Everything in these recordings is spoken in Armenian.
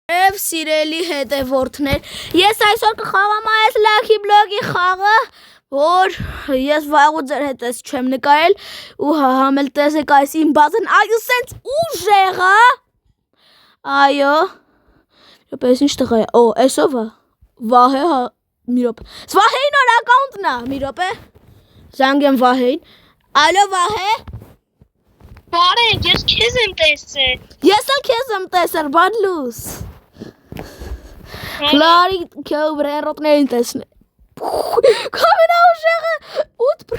Եվ սիրելի հետևորդներ, ես այսօր կխաղամ այս լաքի բլոգի խաղը, որ ես վաղուց ձեր հետ չեմ նկարել ու համել տեսեք այս իմ բազեն, այո սենց ուժեղ է, այո, պես ինչ տղա է, այս ով է, Վահե, մի րոպե, Վահեին օր ակաունտն է, մի րոպե, զանգեմ Վահեին, ալո Վահե, Բարև, ես քեզ եմ տեսել։ Ես էլ քեզ եմ տեսել, բան լուս։ Լարի քեզ բրերոտներին տեսնել։ Կամենա ուժեղը 8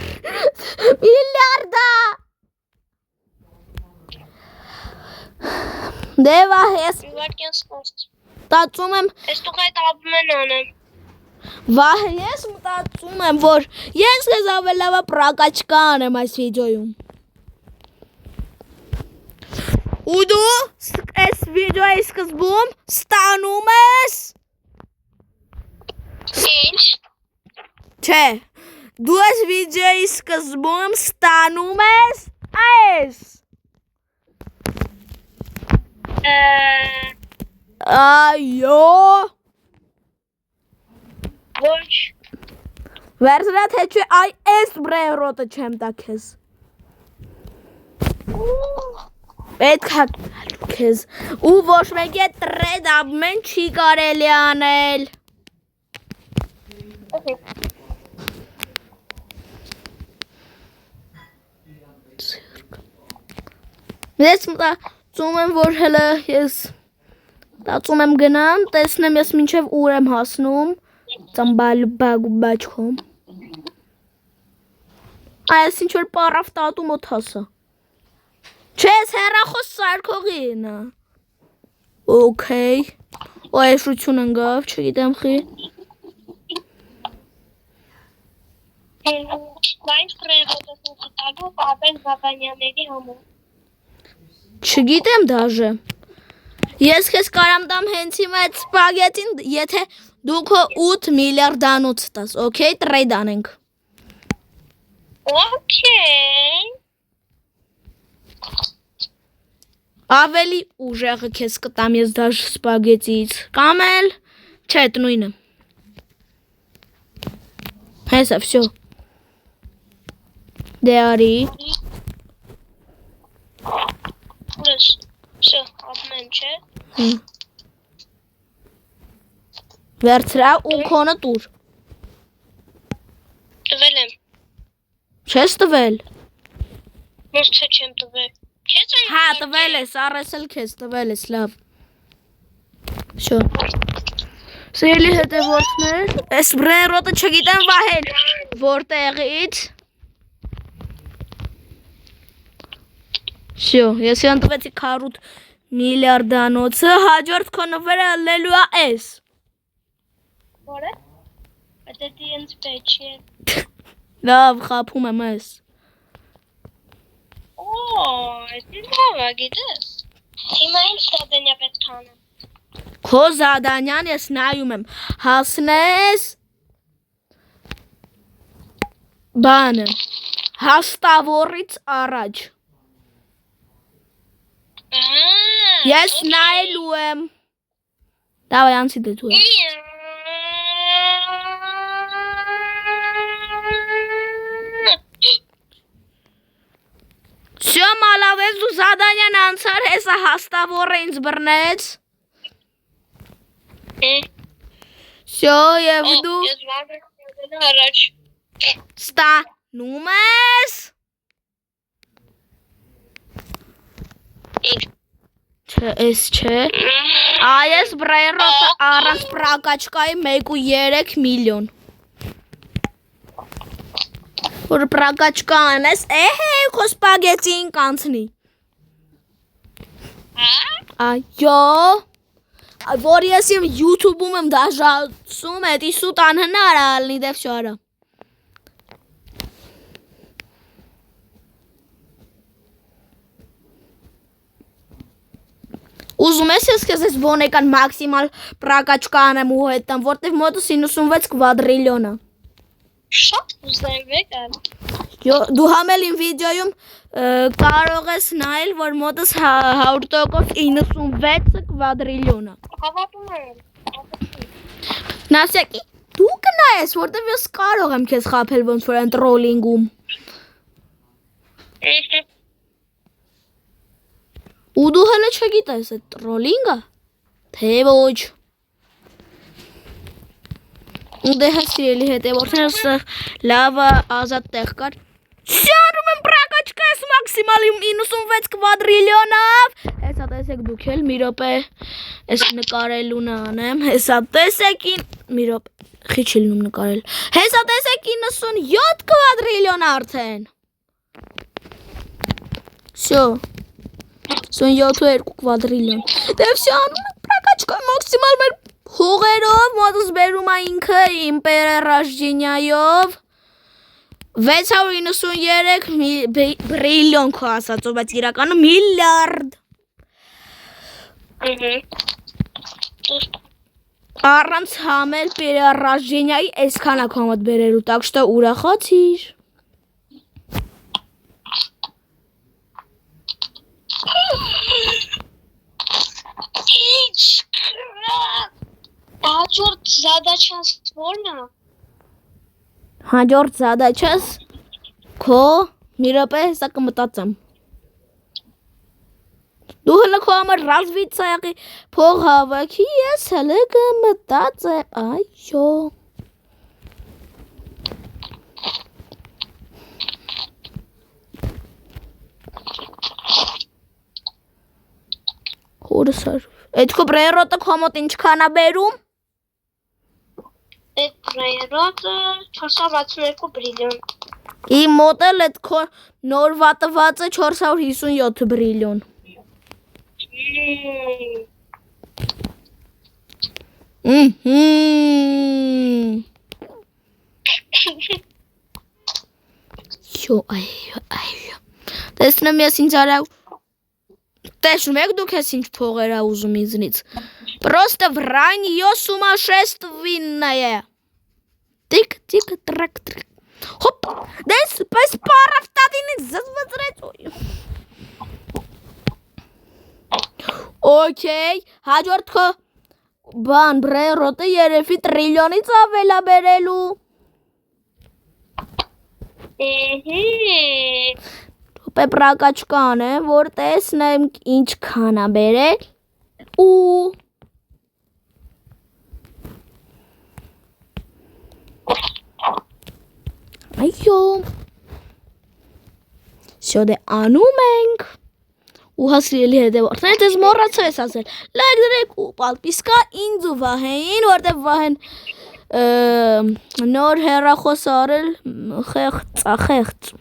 միլիարդա։ Դե Վահես։ Իվարկյան սպաստ։ Մտածում եմ։ Ես տուղայ տապում անեմ։ Վահե, ես մտածում եմ, որ ես քեզ ավելի լավ պրակաչկա անեմ այս վիդեոյում։ Ու դու այս վիդեոյի սկզբում ստանում ես Ինչ։ Չէ, դու այս վիդեոյի սկզբում ստանում ես այս Այո Ոչ։ Վերցրա թե չէ այ այս բրերոտը չեմ տա քեզ Պետք է քեզ ու ոչ մեկ է տրեդ ամեն չի կարելի անել Ես մտածում եմ, որ հələ ես մտածում եմ գնամ, տեսնեմ ես մինչև ուր եմ հասնում ծամբալ բաչքում Այս ինչ որ պարավ տատու մոտ հասա Չես հեռախոս սարքողին Okay Այշություն ընկավ, չգիտեմ խի Բայց պրերոտս նկիտալու Բաբեն Բաբանյանների համար Չգիտեմ դաժե Ես քեզ կարամ տամ հենց հիմա այդ սպագետին, եթե դու քո 8 միլիարդանոց տաս, okay, տրեյդ անենք Okay Ավելի ուժեղը քեզ կտամ ես դաժ սպագետից Կամ էլ, չէ, նույնը Հեսա, վсё Դե արի Ուրս, վсё, ապմեն չէ Վերցրա ու քոնը տուր Տվել եմ Չես տվել Ոնց թե չեմ տվել Հա, տվել ես, առես էլ քեզ տվել ես, լավ Վсё Սիրելի հետևորդներ, այս բրերոտը չգիտեմ Վահեն Որտեղից Վсё, ես յան տվեցի 40 միլիարդանոցը, հաջորդ քո նվերը լելու է այս Որը Դա դինց պեչ է Լավ, խապում եմ ես Էդի լավ է, գիտես Հիմա ինչ զադենյա պետք անեմ Քո զադանյան ես նայում եմ Հասնես Բանը Հաստավորից առաջ Ես նայելու եմ Դավայ անցի դե դու Всё, մալավես դու զադանյան անցար հեսա հաստավորը ինձ բռնեց Всё, և դու Ես վարդը առաջ Ստանում ես Չէ, ես չէ Այս բրերոտը առանց պրակաչկայի 1.3 միլիոն Որ պրակաչկա անես, քո սպագետին կանցնի Այո Որ ես իմ YouTube-ում եմ դաժացում, էդի սուտ անհնար ալնի դև շո արա Ուզում ես ես քեզ այս բոնեկան մաքսիմալ պրակաչկա անեմ ու հետամ, որտև մոտը 96 կվադրիլիոն է Շատ ուզեմ եկան Դու համել իմ վիդեոյում կարող ես նայել, որ մոտս 100% 96 կվադրիլիոն է։ Հավատում եմ։ Նասյակի, դու կնայես, որտեվ ես կարող եմ քեզ խաբել ոնց որ այն տրոլինգում։ Ու դու հələ չգիտես այդ տրոլինգը, թե ոչ։ Դե հասիրելի հետևորդներս լավը ազատ տեղ կար։ Շարում եմ պրակաչկայս մաքսիմալիում 96 կվադրիլիոնով։ Հեսա տեսեք դուք էլ մի րոպե ես նկարելուն անեմ։ Հեսա տեսեք մի րոպե խիչ լինում նկարել։ Հեսա տեսեք 97 կվադրիլիոն արդեն։ Всё 97 կվադրիլիոն։ Դե всё անում ենք պրակաչկայ մաքսիմալ մեր հողերով մոտս բերում է ինքը իմպերիա 693 բրիլիոն քո ասածով, բայց իրականը միլիարդ։ Առանց համել перерожденияի այսքան է քո մոտ բերելու, так что ուրախացիր։ Հաջորդ զադաչաս ո՞րն է։ Հաջորդ զադաչաս քո մի րոպե հեսա կմտածեմ։ Դու հələ քո համար ռազմիցայակի փող հավաքի, ես հələ կմտածեմ, այո։ Հորսար։ Այդ քո բրերոտը քո մոտ ինչքան է բերում։ Այդ բրերոտը 462 բրիլիոն։ Իմ մոտ էլ այդ քո նոր վատվածը 457 բրիլիոն։ Yo, այո։ Տեսնում ես ինձ արա Տեսնում եք դուք ես ինչ փողեր է ուզում ինձնից։ Просто вранье сумасшествие։ Տիկ տրակ տրակ։ Հոպ, դες պես պարավտատինից զզվծրեց։ Okay, հաջորդ քո բան բրերոտը երևի տրիլիոնից ավել է բերելու։ Պեպրակաչկան է, որ տեսնեմ ինչքան է բերել ու այո Всё դե անում ենք ու հասրելի հետևորդներ դες մոռացա ես ասել լայք դրեք ու պատվիսկա ինձ ու Վահեին որտեվ Վահեն նոր հեռախոս արել խեղծ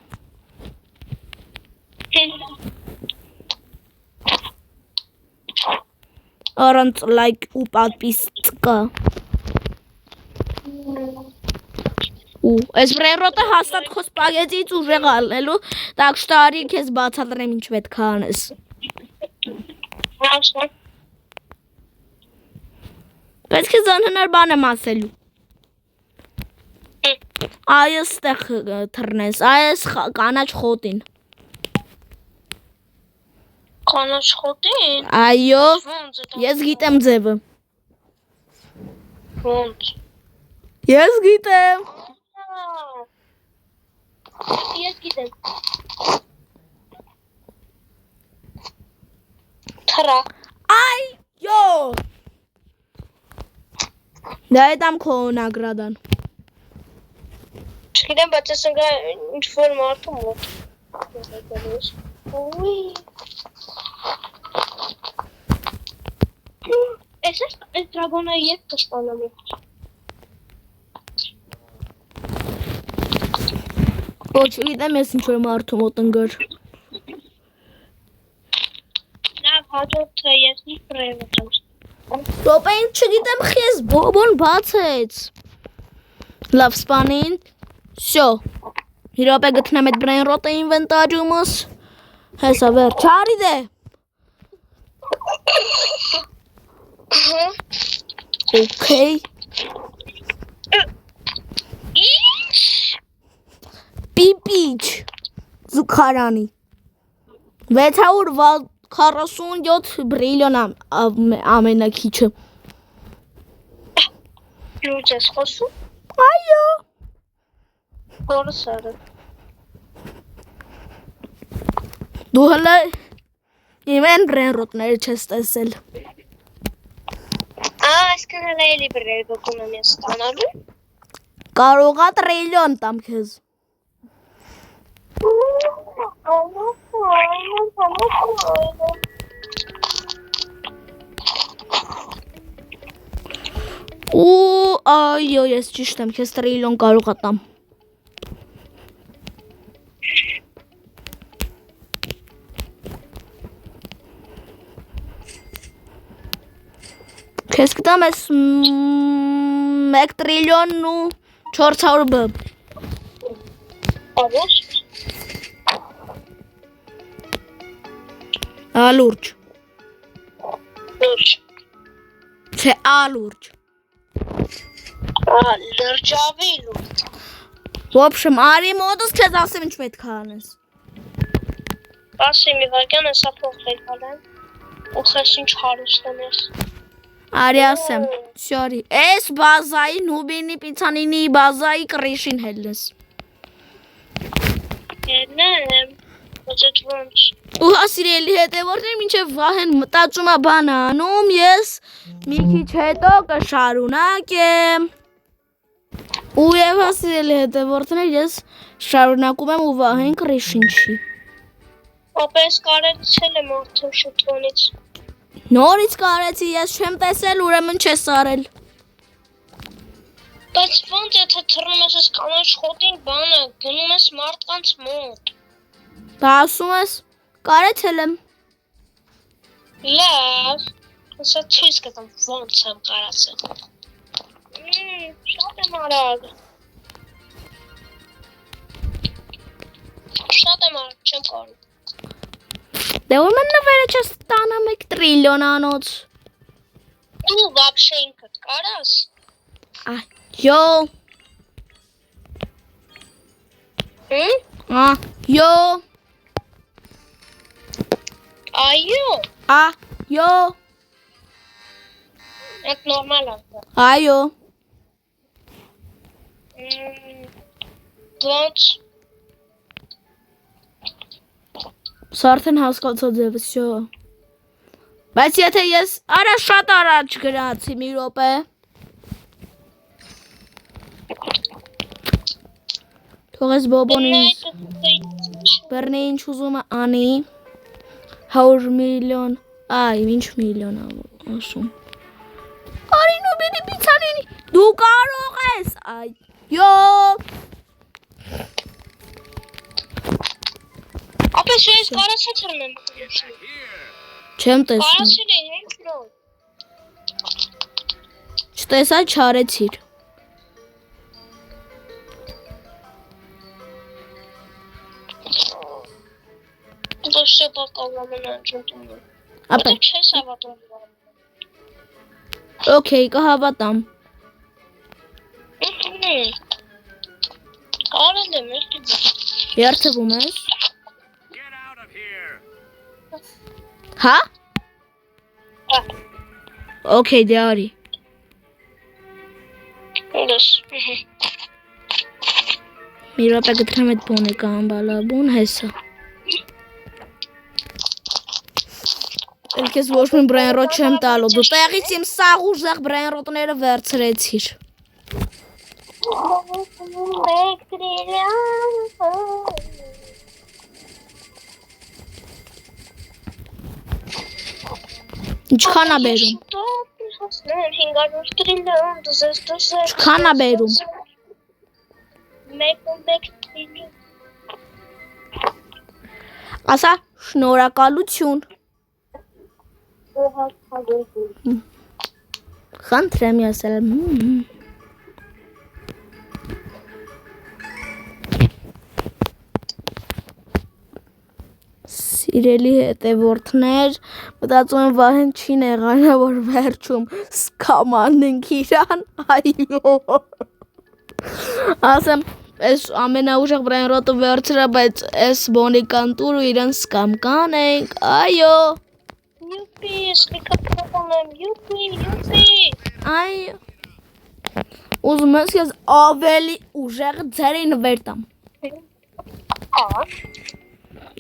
Առանց լայք ու պատվիսկա ու այս բրերոտը հաստատ քո սպագետից ուժեղ ալնելու так что արի քեզ բացատրեմ ինչ պետք է անես Բայց քեզ անհնար բան եմ ասելու Այս տեղ թռնես այս կանաչ խոտին Կանաչ խոտին Այո ես գիտեմ ձևը Ոնց Ես գիտեմ Ես գիտեմ Թրա Այո Դա է դամ քո նագրադան Չգիտեմ, բայց ես ընկա ինչ-որ մարդու մոտ Ուի Ես այս դրագոնը ետ կշպանամ Ոչ գիտեմ ես ինչ-որ մարդու մոտ ընգար Լավ, հաջորդը ես մի բրերոտ եմ Ռոպեին չգիտեմ խես բոբոն բացեց Լավ սպանին Всё Մի րոպե գտնեմ այդ բրերոտը ինվենտարիումս Հեսա վերջ արի դե Okay Պիպիչ Զուքարանի 647 բրիլիոն ամենակիչը։ Լուրջ ես խոսում։ Այո։ Որսարը։ Դու հələ իմեն բրենրոտները չես տեսել։ Այսքան հələ էլի բրեր գոկում եմ ստանալու։ Կարողա տրիլիոն տամ քեզ։ Ու այո, ես ճիշտ եմ, քեզ տրիլիոն կարող ատամ։ Քեզ կտամ ես 1 տրիլիոն ու 400 բ։ Ալուրջ։ Ալուրջ։ Լուրջ։ Չէ, ալուրջ։ Լրջավի լուրջ։ В общем, արի մոդս քեզ ասեմ ինչ պետք է անես։ Ասի մի վարքան հեսա փոխվել հալեն։ Ու խես ինչ հարուստ եմ ես։ Արի ասեմ, շորի, այս բազայի նուբինի պիցանինի բազայի կրիշին հելնես։ Ելնեմ, ոչեչ ոնչ։ Ու հասիրելի հետևորդներ մինչև վահեն մտածում է բան անում, ես մի քիչ հետո կշարունակեմ։ Ու եւ հասիրելի հետևորդներ ես շարունակում եմ ու վահեն կրիշին չի։ Ապես կարեցել եմ արդեն շուտվանից։ Նորից կարեցի, ես չեմ տեսել, ուրեմն չես արել։ Բայց ոնց եթե թռնում ես այս կանաչ խոտին բանը, գնում ես մարդկանց մոտ։ Բա ասում ես, կարեցել եմ։ Լավ, հեսա ցույց կտամ ոնց եմ կարացել։ Շատ եմ արագ։ Շատ եմ արագ, չեմ կարող։ Դե ուրեմն նվերը չես տանա 1 տրիլիոն անոց։ Դու վաբշե ինքդ կարաս։ Այո։ Այո։ Այո։ Այո։ Այդ նորմալ է։ Այո։ Ոնց։ Սա արդեն հասկացած է, վсё։ Բայց եթե ես արա շատ առաջ գնացի մի րոպե։ Թողես բոբոնին բռնի ինչ ուզում է անի 100 միլիոն, այ ինչ միլիոն ասում։ Արի նոբինի պիցանինի, դու կարող ես, այո։ Ապես ես կարացա թռնեմ։ Չեմ տեսնում։ Կարացել է հենց նոր։ Չտեսա չարեցիր։ Դու շոպա կողմն անջում։ Ապա, Չես հավատում։ օքեյ, կհավատամ։ Կարել եմ էլի։ Երթվում ես։ Հա? Okay, դե արի։ Դες։ Մի րոպե գտնեմ այդ բոնը կամ բալաբուն հեսա։ Ելքես ոչ մի բրենրոտ չեմ տալու, դու տեղից իմ սաղ ուժեղ բրենրոտները վերցրեցիր։ Ինչքան է բերում։ Ինչքան է բերում։ Ասա շնորհակալություն։ Խնդրեմ ասել։ Սիրելի հետևորդներ, մտածում եմ վահեն չի նեղանա, որ վերջում սկամանենք իրան, այո։ Ասեմ, Այս ամենաուժեղ բրայնրոտը վերցրա, բայց այս բոնիկան տուր ու իրեն սկամ կանենք, այո։ Յուպի, սլիկա պրոպոնեմ, յուպի։ Այո։ Ուզում ես ես ավելի ուժեղ ձերին վերտամ։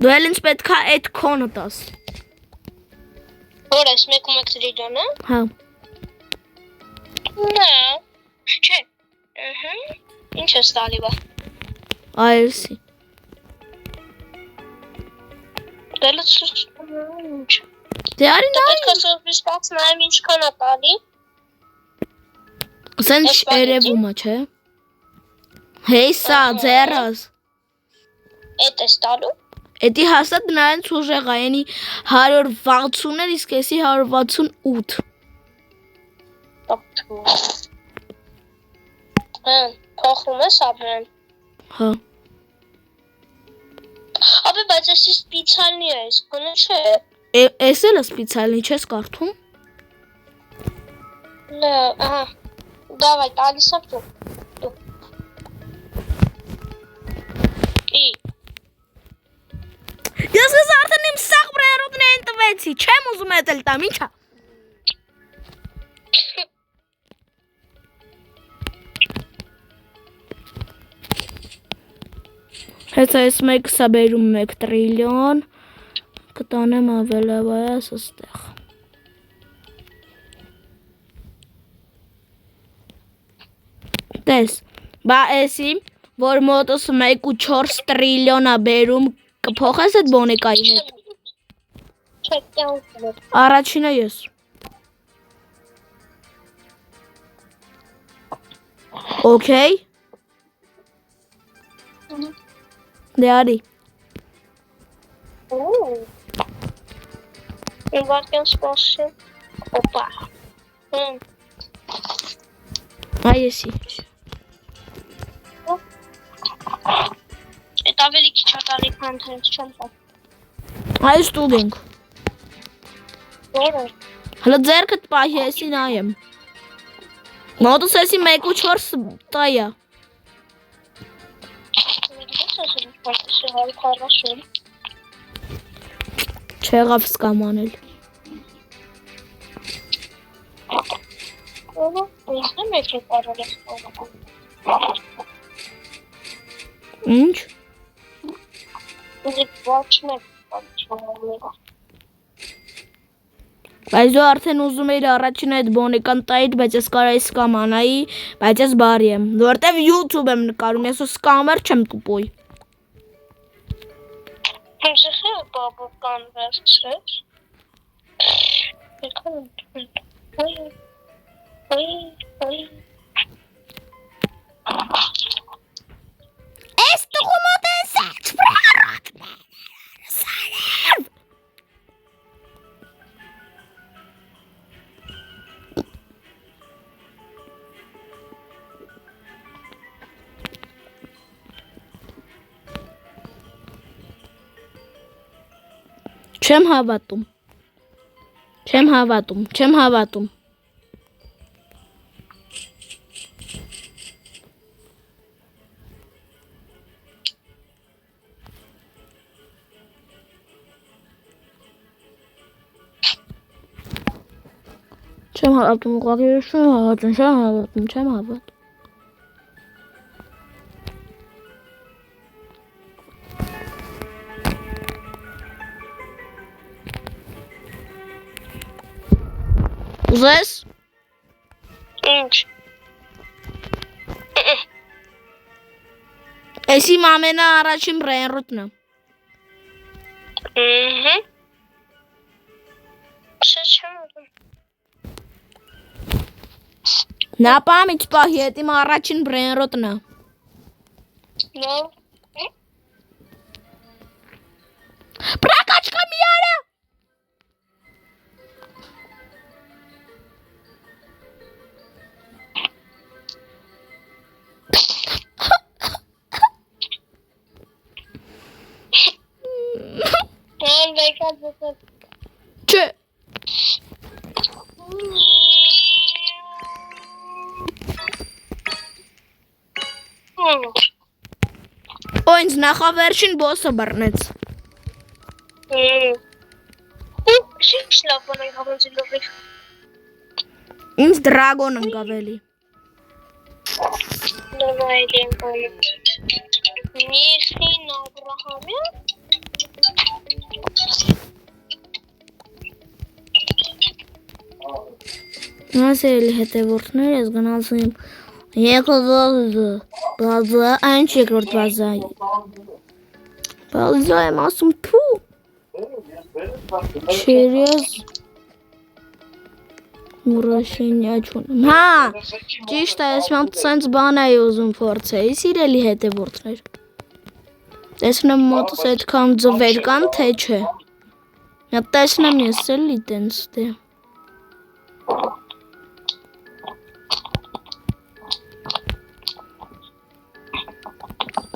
Դու էլ ինձ պետք է այդ քոնը տաս։ Որ ես 1.1 տրիլիոնը։ Հա։ Նա։ Չէ։ Ինչ ես տալի բա։ Այսի։ Դելուց ինչ։ Դե արի նա։ Պետք է սովիսպած նայեմ ինչքան է տալի։ Սենց երևում է, չէ։ Հեյ սա ձերս։ Էդ ես տալու։ Էդի հաստատ նրանց ուժեղ է, յանի 160 էր, իսկ եսի 168։ Փոխում ես ապրեն։ Հա։ Ապե բայց էսի սպիցալնի է, իսկ գոնե չէ։ Էս էլ է սպիցալնի, չես կարդում։ Լա, ահա։ Դավայ, տալիս եմ դու։ Ես ես արդեն իմ սաղ բրայնրոտներին տվեցի, չեմ ուզում էդ էլ տամ, ինչա։ Հետո այս մեկը սա բերում 1 տրիլիոն, կտանեմ ավելավայս աստեղ։ Տես, բա էսի, որ մոտս 1.4 տրիլիոն է բերում, կփոխես այդ բոնիկայի հետ։ Չէ, կյանքում։ Առաջինը ես։ Okay։ Դե արի։ Իվարկյան սպասի։ Օպա։ Այեսի։ Էդ ավելի քիչ ատալի քան հենց չեմ տա։ Այս տուգենք։ Որը։ Հլը ձերքդ պահի եսի նայեմ։ Մոտս եսի 1.4 տայա։ Չեղավ սկամ անել։ Ինչ։ Բայց դու արդեն ուզում էիր առաջին այդ բոնիկան տայիդ, բայց ես կարայի սկամ անայի, բայց ես բարի եմ, որտև YouTube եմ նկարում, ես ու սկամեր չեմ տուպոյ։ Հեզիխի է բաբուկան վերցրեց։ Ես տղումոտ են սեչ բրարոտներ, սարև։ Չեմ հավատում։ Չեմ հավատում։ Չեմ հավատում, ուղղակի չեմ հավատում։ Ուզես։ Ինչ։ Էս իմ ամենաառաջին բրայնրոտն է։ Չեմ ուզում։ Նա պամիչ պահի, էդ իմ առաջին բրայնրոտն է։ Լավ։ Պրակաչկա մի արա։ Չէ։ Օ ինձ նախավերջին բոսը բռնեց։ Շիշ լավ բանային հավանձի լովիկ։ Ինձ դրագոն ընկավ էլի։ Նորմայելի եմ բանում։ Միխին Աբրահամյան։ Ասել հետևորդներ ես գնացել եմ բազա, այն երկրորդ բազա։ Բազա եմ ասում թու։ Չերես Մուրաշենյա չունեմ։ Հա, ճիշտ է, ես մամ սենց բան էի ուզում փորձեի, սիրելի հետևորդներ։ Տեսնեմ մոտս այդքան ձվեր կան, թե չէ։ Նա տեսնեմ ես էլի տենց դե։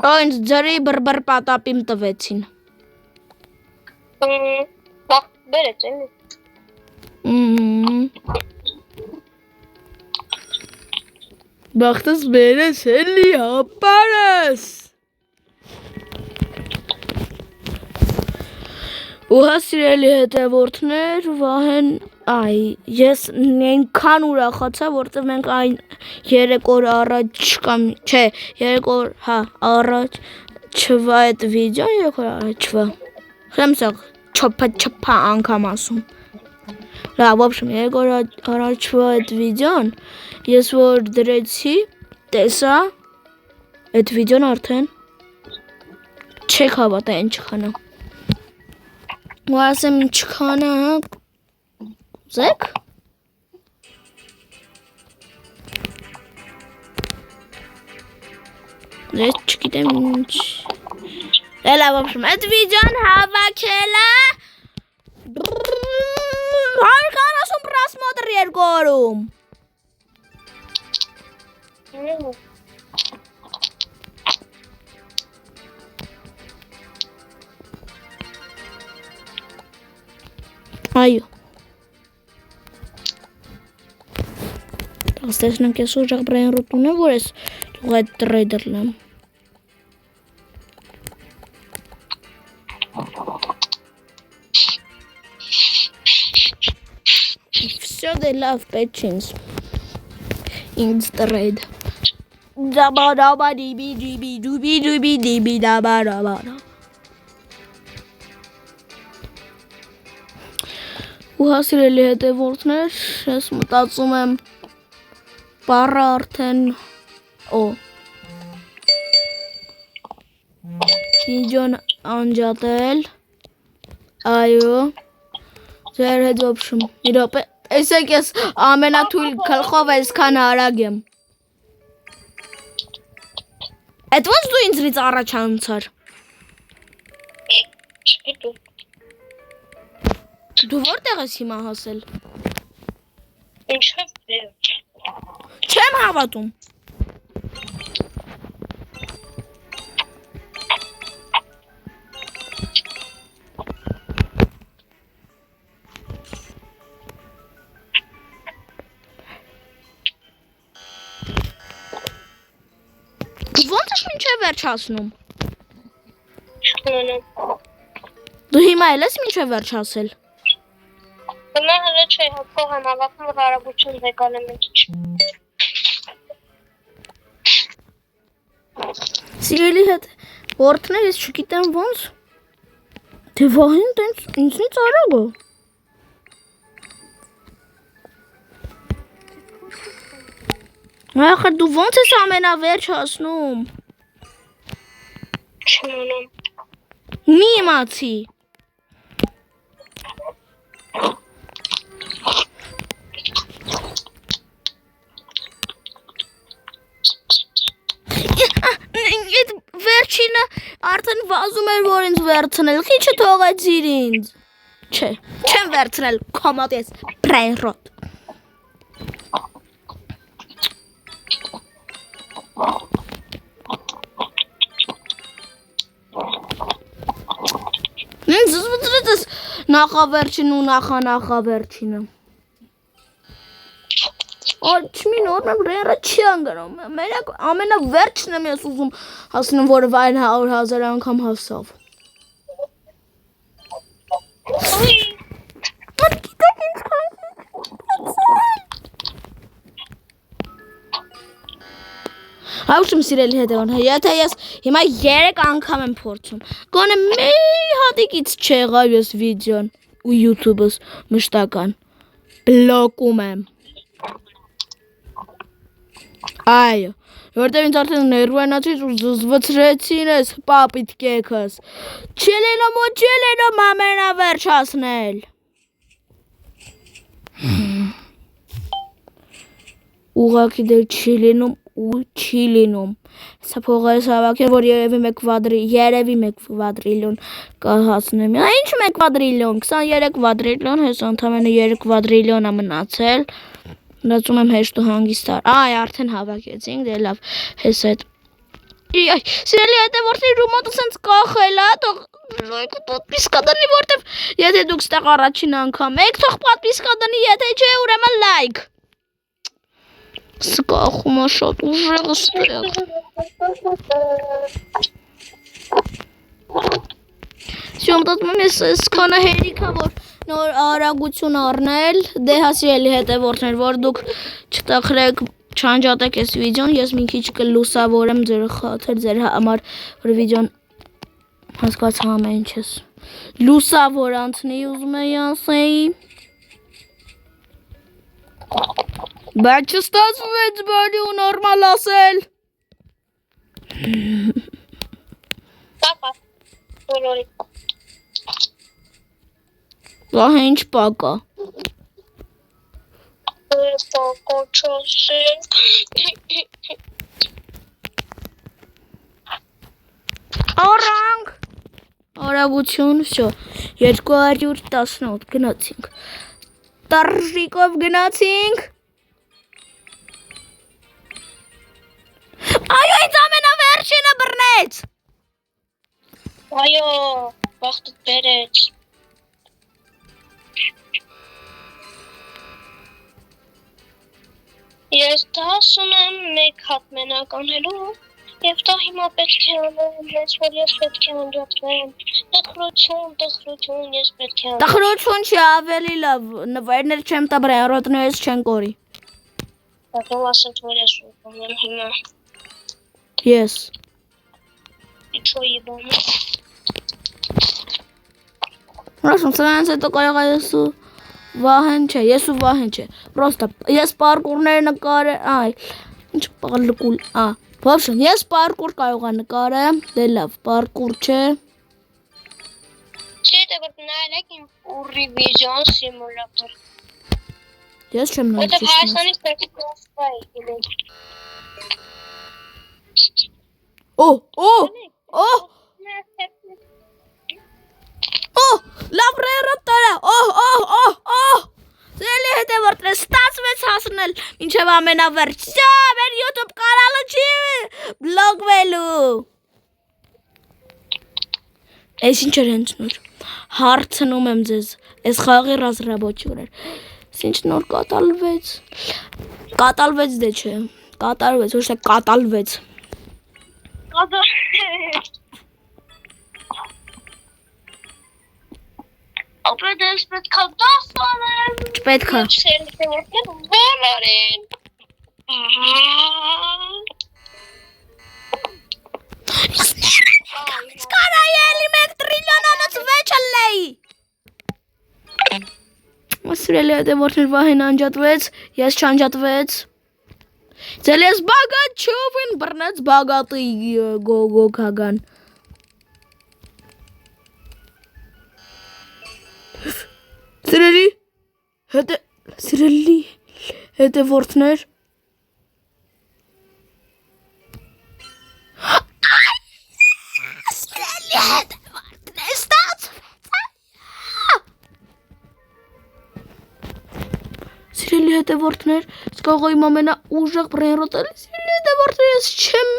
Օ ինձ ձրի բրբր պատապիմ տվեցին։ Բախ բերեց էլի։ Բախտս բերես էլի հապարս։ Ու հասիրելի հետևորդներ, վահեն, ես նենքան ուրախացա, որտև մենք այն 3 օր առաջ կամ, չէ, 3 օր, հա, առաջ չվա այդ վիդեոն 3 օր առաջվա, խեմսաղ, չոպա անգամ ասում, լավ, в общем, 3 օր առաջվա այդ վիդեոն, ես որ դրեցի, տեսա, այդ վիդեոն արդեն, չեք հավատա են չքանա, ու ասեմ չքանա, Զեք? Ես չգիտեմ ինչ։ Լավ, в общем, այդ վիդեոն հավաքել է 140 պրասմոտր 2 օրում։ Այո։ Տեսնենք ես ուժեղ բրեն ռոտ ունեմ, որ ես թող այդ տրեյդեր լեմ։ Всё դե լավ պետք չի ինձ տրեյդ։ Դաբադաբա դիբի դիբի դուբի դուբի դիբի դաբադաբադա։ Ու հասիրելի հետևորդներ, ես մտածում եմ Պարը արդեն վիդեոն անջատել, այո, ձեր հետ ոպշում, իրոպ է, տեսեք ես ամենաթույլ կլխով այսքան արագ եմ, այդ ոնց դու ինձնից առաջ անցար, դու որտեղ ես հիմա հասել, ինչև վերջ, չեմ հավատում, ոնց ես մինչև վերջ հասնում, դու հիմա էլ ես մինչև վերջ հասել, Նա հələ չէ, փող եմ ավակում, որ արագություն դեկալ եմ ինչ։ Սիրելի հետ որդներ ես չգիտեմ ոնց, դե վահին տենց ինձնից արագ է։ Ախր դու ոնց ես ամենավերջ հասնում։ Չիմանամ։ Մի իմացի։ Այդ վերջինը արդեն վազում էր, որ ինձ վերցնել, քիչ թողեցիր ինձ։ Չէ, չեմ վերցնել, կոմոդ ես բրեն ռոտ։ Ինձ զվտրեց նախավերջին ու նախանախավերջինը։ Աչմին օրնեմ ռերը չի անգարում, մերակ ամենավերջն եմ ես ուզում հասնում, որ վայն 100,000 անգամ հասավ։ Գիտեք ինչ Հաշում սիրելի հետևան, եթե ես հիմա 3 անգամ եմ փորձում, գոնե մի հատիկից չեղավ ես վիդեոն ու YouTube-ս մշտական, բլոկում եմ, այո, որտև ինձ արդեն ներվանացից ու զզվցրեցին ես պապիտ կեքս, չի լինում ամենավերջ հասնել, ուղղակի դեր չի լինում ու չի լինում, սա փողերս հավաքել, որ երևի 1 կվադրիլիոն կհասնեմ, ինչ 1 կվադրիլիոն, 23 կվադրիլիոն, հես ընդամենը 3 կվադրիլիոն է մնացել, մնացում եմ հեշտ ու հանգիստ, այ արդեն հավաքեցինք, դե լավ, հես այդ, սիրելի հետևորդներ ու մոտը սենց կախել, թող պատպիսկա դնի, որտև եթե դուք ստեղ առաջին անգամ եք, թող պատպիսկա դնի, եթե չէ ուրեմն լայք, Սկախում է շատ ուժեղ ստեղ։ Սյոմ տատմում ես սկանը հերիքա, որ նոր արագություն առնել, դե հասիրելի հետևորդներ, որ դուք չտախրեք, չանջատեք ես վիդեոն, ես մի քիչ կլուսավորեմ ձեր խաթր, ձեր համար, որ վիդեոն հասկաց համեն ինչ ես։ Լուսավոր անցնի ուզում էի ասեի։ Բայց չստացվեց բարի ու նորմալ ասել։ Պապա, բոլորի։ Վահ ինչ պակա։ Պակա չասենք։ Արանք։ Արագություն, վсё, 218 գնացինք։ Տարժիկով գնացինք։ Այո, ինձ ամենավերջինը բռնեց։ Այո, բախտդ բերեց։ Ես դա ասում եմ մեկ հատ մենակ անելու, և դա հիմա պետք է անեմ, ես որ ես պետք է անջատվեմ, տխրություն, ես պետք է անեմ։ Տխրություն չի ավելի լավ, նվերներ չեմ տա բրայարոտներս չեն կորի։ Պատով ասած, որ ես ուղում եմ հիմա։ Ես։ Իչո իբանը։ Ռաշում, սրանց հետո կարող ես ու վահեն չէ, ես ու վահեն չէ, պրոստա, ես պարկուրներ նկարեմ, այ, ինչ պալկուլ, բավշն, ես պարկուր կարող է նկարեմ, դե լավ, պարկուր չէ։ Չէ, դե որ նայել եք իմ ուռի վիժոն սիմուլատոր։ Ես չեմ նայել Որտև ճիշտ։ Հայաստանից պետք է կոնսպայի գիտեք։ Լավ ռերոտները, Ձելի հետևորդներ, ստացվեց հասնել, ինչև ամենավերջ, մեր YouTube կանալը չի բլոգվելու։ Ես ինչ էր հենց նոր, հարցնում եմ ձեզ, ես խաղի ռազրաբոչյուրեր, ինչ նոր կատալվեց դե չէ, կատարվեց, ոչ թե կատալվեց։ Ապետ ես պետք է դաստ անեմ։ Չպետք է։ Բոլորին։ Կարայելի 1 տրիլիոնանոց վեչը լեի։ Սիրելի հետևորդներ վահեն անջատվեց, ես չանջատվեց։ Ձել ես բագատ չովին բռնեց բագատի գոգոգագան։ Սիրելի հետևորդներ Սիրելի հետևորդներ, սկաղոյ մամենա ուժեղ բրենրոտել, սիրելի հետևորդներ, ես չեմ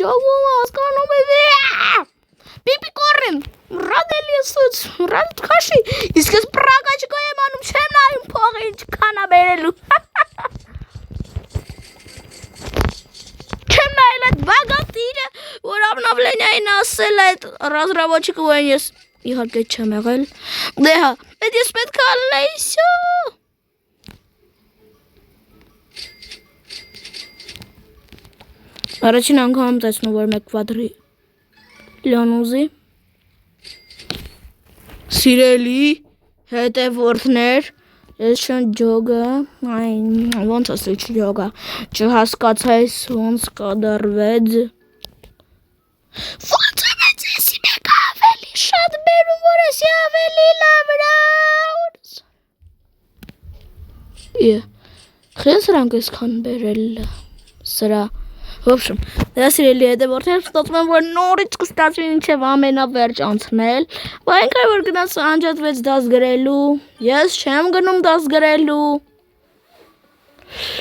ջողում հասկանում է Պիպի կորրեմ, ռադել ես սոց, ռադդ կաշի, իսկ ես պրագա չկա եմ անում, չեմ նայում փողը ինչ կանա բերելու Обновление ասել այդ разработчик ու ես իհարկե չեմ եղել։ Դե հա, բայց ես պետք է ալեի всё։ Առաջին անգամ տեսնում որ մեկ կվադրի լյոնուզի Սիրելի հետևորդներ, ես չեմ ջոգը, ոնց ասել չջոգա, չհասկացա ես ոնց կատարվեց։ Ոնց է մեծ եսի մեկ ավելի շատ բերում, որ եսի ավելի լավ ռաուրս։ Խես rank այսքան բերել սրա։ В общем, դա սիրելի հետևորդներ, ստացվում եմ, որ նորից կստացվի մինչև ամենավերջ անցնել, բայց այնքան որ գնաց անջատվեց դաս գրելու, ես չեմ գնում դաս գրելու։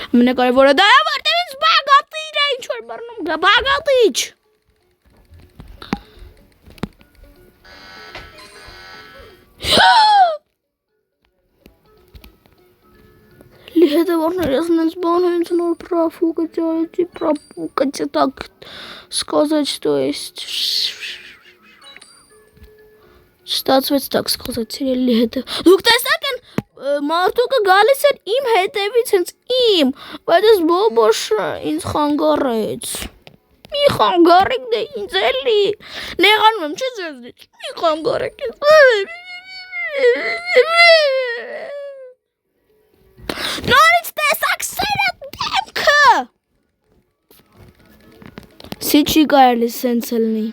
Ամենակարևորը դա է, որտեղ ինձ բագատիչ է, ինչ որ բռնում, բագատիչ։ Հետևորդներ, ես նենց բան հենց նոր պրաֆուկը ճարեցի, պրաֆուկը так сказать, что есть ստացվեց так сказать, սիրելի հետև։ Դուք տեսակ են մարդուկը գալիս էր իմ հետևից հենց իմ, բայց ես բոբոշ ինձ խանգարեց։ Մի խանգարեք դե ինձ էլի։ Նեղանում եմ, չէ՞ ձեզնից։ Մի խանգարեք ինձ։ Նորից տեսակ սերը դեմքը։ Սի չի կարելի սենց ելնի։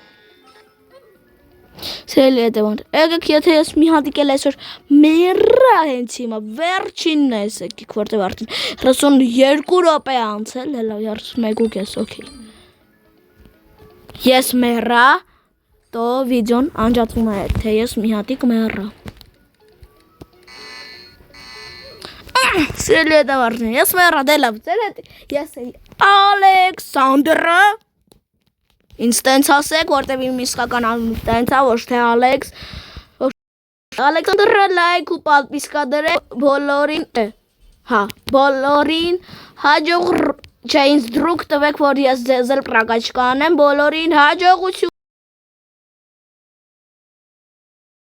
Սիրելի հետևորդներ, եկեք եթե ես մի հատիկ էլ այսօր մերա հենց հիմա վերջինն է ես եկեք, որտև արդեն 32 րոպե անցել, հելա 31.5, օքեյ։ Ես մերա, տո վիդեոն անջատվում է, թե ես մի հատիկ մերա։ Սիրելի հետևորդներ, ես մերա դե լավ, ես էի Ալեքսանդրը, ինձ տենց ասեք, որտև իմ իսկական անունը տենց է, ոչ թե Ալեքս, Ալեքսանդրը լայք ու պատվիսկա դրեք բոլորին հաջող, չէ ինձ դրուկ տվեք, որ ես ձեզ էլ պրակաչ կանեմ, բոլորին հաջողություն